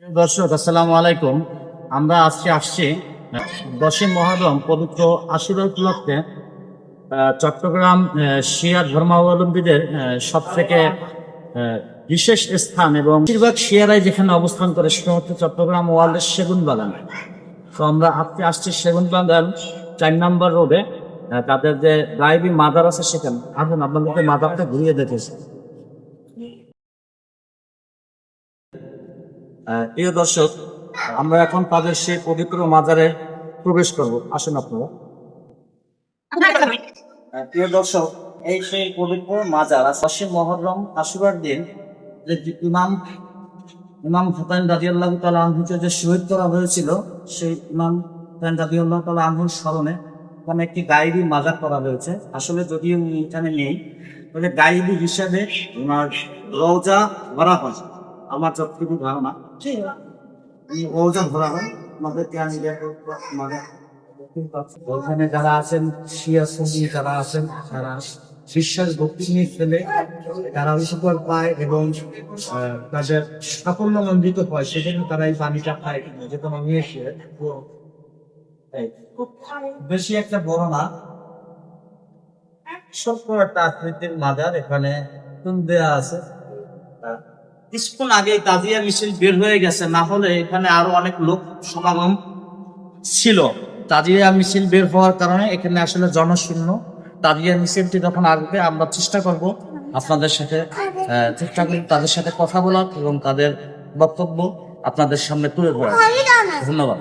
দর্শক আসসালামু আলাইকুম। আমরা আজকে আসছি 10ই মুহররম পবিত্র আশুরা উপলক্ষে চট্টগ্রাম শিয়া ধর্মাবলম্বীদের সব থেকে বিশেষ স্থান এবং বেশিরভাগ শিয়ারাই যেখানে অবস্থান করে সেটা হচ্ছে চট্টগ্রাম ওয়ার্ল্ডের সেগুন বাগান। তো আমরা আজকে আসছি সেগুন বাগান 4 নম্বর রোডে। তাদের যে গায়েবী মাজার আছে সেখানে আসুন আপনাদেরকে মাজারটা ঘুরিয়ে দেখেছি। প্রিয় দর্শক, আমরা এখন তাদের সেই পবিত্র মাজারে প্রবেশ করব, আসুন আপনারা। প্রিয় দর্শক, এই সেই পবিত্র মাজার 10ই মুহররম আশুরার দিন যে ইমাম ইমাম হুসাইন রাদিয়াল্লাহু তাআলা আনহুকে যে শহীদ করা হয়েছিল, সেই ইমাম হুসাইন রাদিয়াল্লাহু তাআলা আনহুর স্মরণে এখানে একটি গায়েবী মাজার করা হয়েছে। আসলে যদিও উনি এখানে নেই, তবে গায়েবী হিসাবে ওনার রওজা ভরা হয়, আমার যতটুকু ধারণা রওজা ভরা হয়। আমাদেরকে আমি ওখানে যারা আছেন শিয়া সুন্নি যারা আছেন, তারা বিশ্বাস ভক্তি নিয়ে ফেলে তারা উপকার পায় এবং তাদের সাফল্য মন্ডিত হয়, সেজন্য তারা এই পানিটা খায়। যেটা আমি এসে খুব বেশি একটা বড় না, ছোট্ট একটা আকৃতির মাজার। এখানে দেয়া আছে। কিছুক্ষণ আগে তাজিয়া মিছিল বের হয়ে গেছে, না হলে এখানে আরো অনেক লোক সমাগম ছিল। তাজিয়া মিছিল বের হওয়ার কারণে এখানে আসলে জনশূন্য। তাজিয়া মিছিলটি যখন আসবে আমরা চেষ্টা করব আপনাদের সাথে তাদের সাথে কথা বলার এবং তাদের বক্তব্য আপনাদের সামনে তুলে ধরার। ধন্যবাদ।